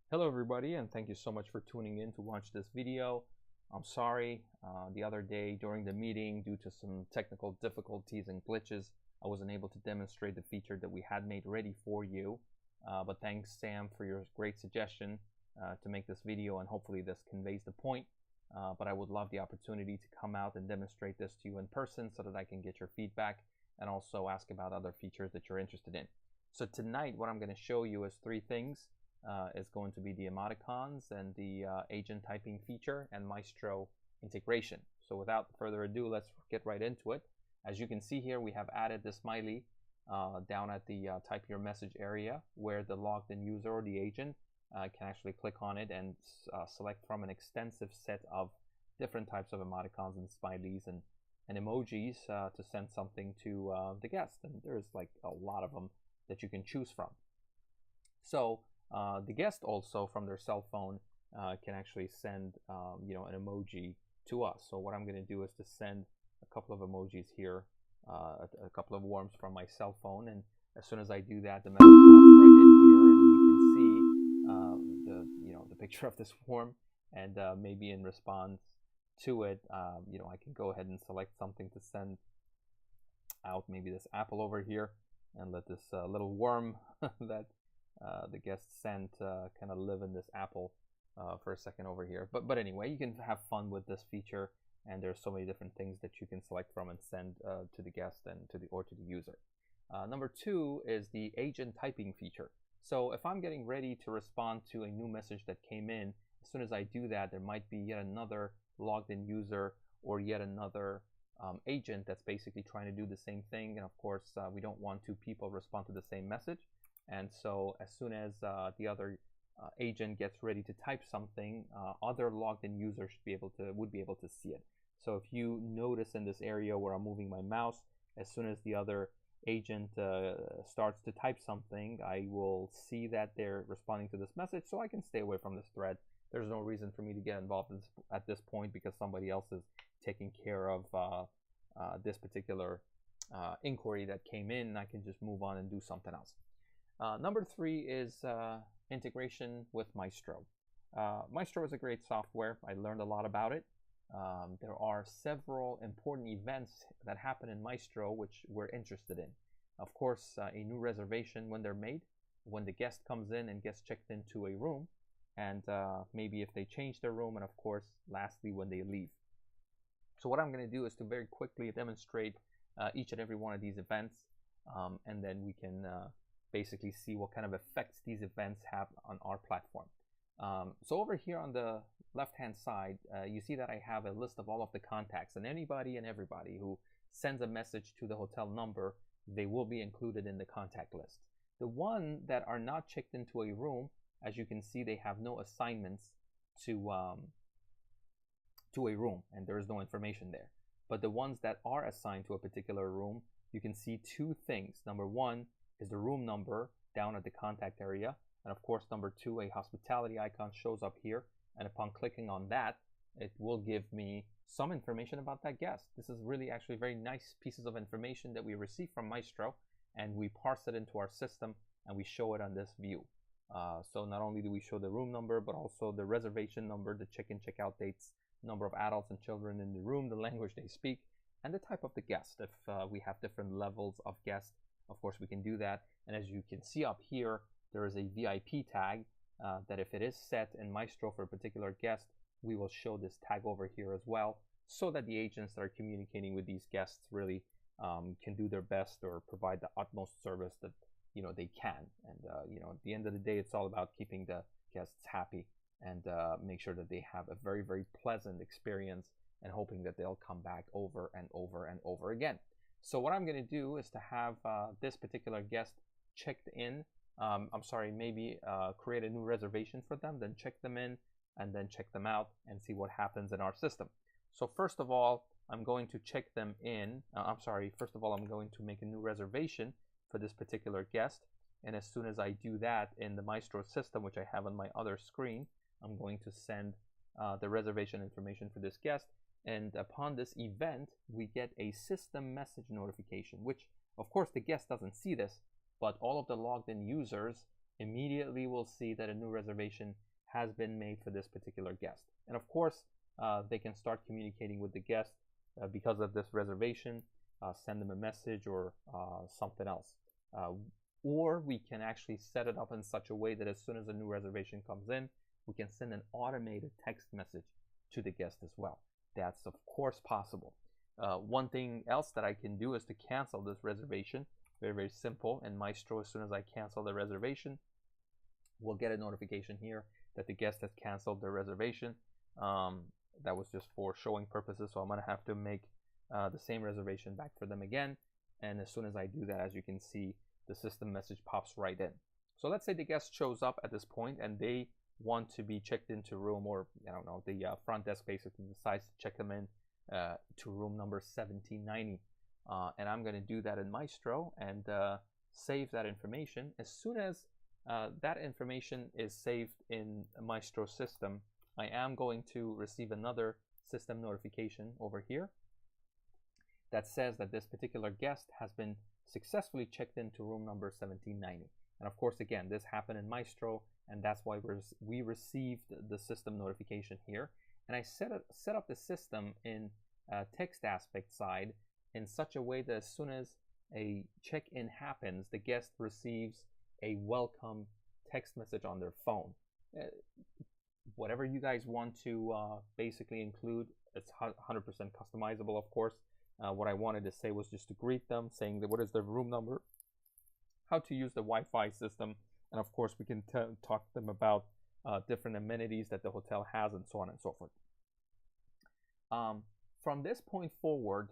Hello everybody, and thank you so much for tuning in to watch this video. I'm sorry, the other day during the meeting, due to some technical difficulties and glitches, I wasn't able to demonstrate the feature that we had made ready for you. But thanks, Sam, for your great suggestion to make this video, and hopefully this conveys the point. But I would love the opportunity to come out and demonstrate this to you in person so that I can get your feedback and also ask about other features that you're interested in. So tonight, what I'm going to show you is three things. Is going to be the emoticons and the agent typing feature and Maestro integration. So without further ado, let's get right into it. As you can see here, we have added the smiley down at the type your message area where the logged in user or the agent can actually click on it and select from an extensive set of different types of emoticons and smileys and emojis to send something to the guest. And there's like a lot of them that you can choose from. So the guest also from their cell phone can actually send an emoji to us. So what I'm going to do is to send a couple of emojis here, a couple of worms from my cell phone, and as soon as I do that, the message pops right in here, and we can see the picture of this worm, and maybe in response to it, I can go ahead and select something to send out, maybe this apple over here, and let this little worm that the guest sent kind of live in this apple for a second over here. But anyway, you can have fun with this feature, and there's so many different things that you can select from and send to the guest and to the user. Number two is the agent typing feature. So if I'm getting ready to respond to a new message that came in, as soon as I do that, there might be yet another logged in user or yet another agent that's basically trying to do the same thing. And of course, we don't want two people respond to the same message. And so as soon as the other agent gets ready to type something, other logged in users would be able to see it. So if you notice in this area where I'm moving my mouse, as soon as the other agent starts to type something, I will see that they're responding to this message, so I can stay away from this thread. There's no reason for me to get involved at this point because somebody else is taking care of this particular inquiry that came in, and I can just move on and do something else. Number three is integration with Maestro. Maestro is a great software. I learned a lot about it. There are several important events that happen in Maestro which we're interested in. Of course, a new reservation when they're made, when the guest comes in and gets checked into a room, and maybe if they change their room, and of course, lastly, when they leave. So what I'm going to do is to very quickly demonstrate each and every one of these events, and then we can basically see what kind of effects these events have on our platform. So over here on the left-hand side, you see that I have a list of all of the contacts, and anybody and everybody who sends a message to the hotel number, they will be included in the contact list. The one that are not checked into a room, as you can see, they have no assignments to a room, and there is no information there. But the ones that are assigned to a particular room, you can see two things. Number one is the room number down at the contact area, and of course number two, a hospitality icon shows up here, and upon clicking on that, it will give me some information about that guest. This is really actually very nice pieces of information that we receive from Maestro, and we parse it into our system and we show it on this view. So not only do we show the room number, but also the reservation number, the check-in check-out dates, number of adults and children in the room, the language they speak, and the type of the guest. If we have different levels of guests, of course we can do that. And as you can see up here, there is a VIP tag that if it is set in Maestro for a particular guest, we will show this tag over here as well, so that the agents that are communicating with these guests really can do their best or provide the utmost service that they can. And at the end of the day, it's all about keeping the guests happy and make sure that they have a very, very pleasant experience, and hoping that they'll come back over and over and over again. So what I'm going to do is to have this particular guest checked in. Maybe create a new reservation for them, then check them in, and then check them out and see what happens in our system. So first of all, I'm going to check them in. First of all, I'm going to make a new reservation for this particular guest. And as soon as I do that in the Maestro system, which I have on my other screen, I'm going to send the reservation information for this guest. And upon this event, we get a system message notification, which of course the guest doesn't see this, but all of the logged in users immediately we'll see that a new reservation has been made for this particular guest. And of course, they can start communicating with the guest because of this reservation, send them a message or something else. Or we can actually set it up in such a way that as soon as a new reservation comes in, we can send an automated text message to the guest as well. That's of course possible. One thing else that I can do is to cancel this reservation. Very, very simple. In Maestro, as soon as I cancel the reservation, we'll get a notification here that the guest has canceled their reservation. That was just for showing purposes, so I'm going to have to make the same reservation back for them again. And as soon as I do that, as you can see, the system message pops right in. So let's say the guest shows up at this point and they want to be checked into room, or I don't know, the front desk basically decides to check them in to room number 1790. And I'm going to do that in Maestro and save that information. As soon as that information is saved in Maestro system, I am going to receive another system notification over here that says that this particular guest has been successfully checked into room number 1790. And of course, again, this happened in Maestro, and that's why we received the system notification here. And I set up the system in text aspect side in such a way that as soon as a check-in happens, the guest receives a welcome text message on their phone. Whatever you guys want to basically include, it's 100% customizable, of course. What I wanted to say was just to greet them, saying that what is their room number, how to use the Wi-Fi system, and of course we can talk to them about different amenities that the hotel has and so on and so forth. From this point forward,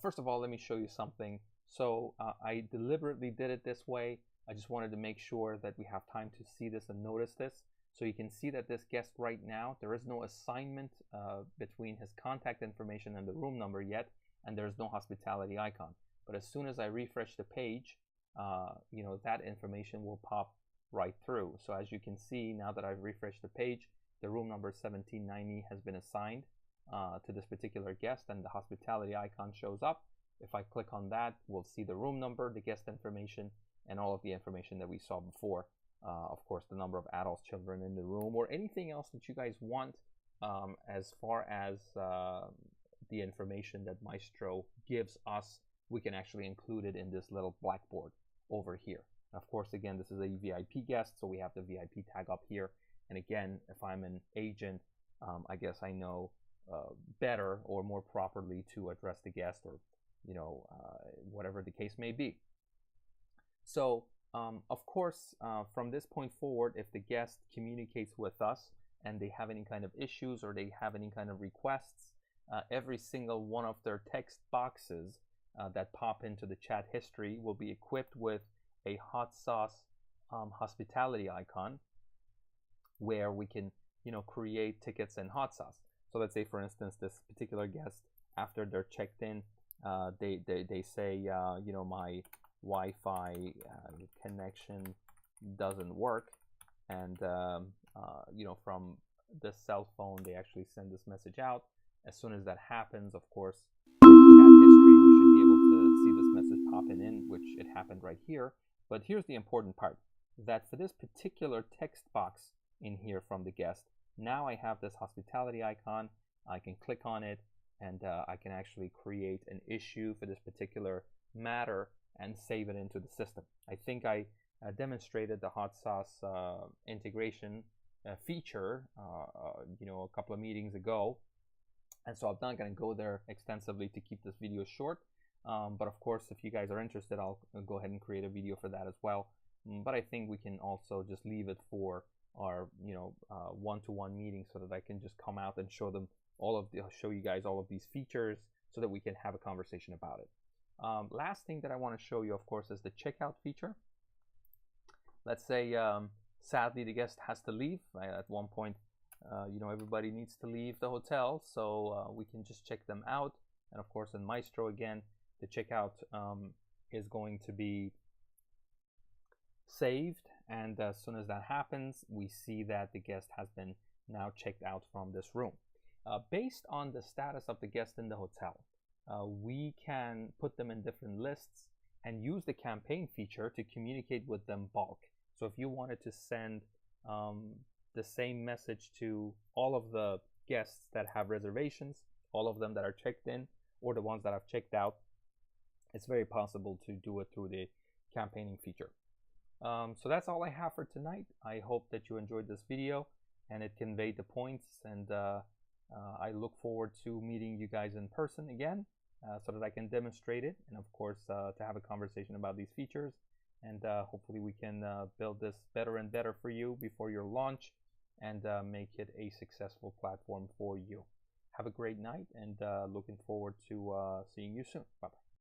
first of all, let me show you something. So I deliberately did it this way. I just wanted to make sure that we have time to see this and notice this. So you can see that this guest right now, there is no assignment between his contact information and the room number yet, and there's no hospitality icon. But as soon as I refresh the page, you know, that information will pop right through. So as you can see, now that I've refreshed the page, the room number 1790 has been assigned to this particular guest, and the hospitality icon shows up. If I click on that, we'll see the room number, the guest information, and all of the information that we saw before. Of course, the number of adults, children in the room, or anything else that you guys want as far as the information that Maestro gives us, we can actually include it in this little blackboard over here. Of course, again, this is a VIP guest, so we have the VIP tag up here. And again, if I'm an agent, I guess I know better or more properly to address the guest, or you know, whatever the case may be. So of course, from this point forward, if the guest communicates with us and they have any kind of issues or they have any kind of requests, every single one of their text boxes that pop into the chat history will be equipped with a hot sauce hospitality icon, where we can, you know, create tickets in hot sauce. So let's say, for instance, this particular guest, after they're checked in, they say, you know, my Wi-Fi connection doesn't work, and you know, from the cell phone they actually send this message out. As soon as that happens, of course, in chat history we should be able to see this message popping in, which it happened right here. But here's the important part, that for this particular text box in here from the guest, now I have this hospitality icon. I can click on it, and I can actually create an issue for this particular matter and save it into the system. I think I demonstrated the hot sauce integration feature you know, a couple of meetings ago, and so I'm not going to go there extensively to keep this video short, but of course, if you guys are interested, I'll go ahead and create a video for that as well. But I think we can also just leave it for our, you know, one-to-one meeting, so that I can just come out and show them show you guys all of these features, so that we can have a conversation about it. Last thing that I want to show you, of course, is the checkout feature. Let's say, sadly, the guest has to leave. At one point, you know, everybody needs to leave the hotel, so we can just check them out. And of course, in Maestro, again, the checkout is going to be saved, and as soon as that happens, we see that the guest has been now checked out from this room. Based on the status of the guest in the hotel, we can put them in different lists and use the campaign feature to communicate with them bulk. So if you wanted to send the same message to all of the guests that have reservations, all of them that are checked in, or the ones that have checked out, it's very possible to do it through the campaigning feature. So that's all I have for tonight. I hope that you enjoyed this video and it conveyed the points, and I look forward to meeting you guys in person again so that I can demonstrate it, and of course to have a conversation about these features, and hopefully we can build this better and better for you before your launch and make it a successful platform for you. Have a great night, and looking forward to seeing you soon. Bye-bye.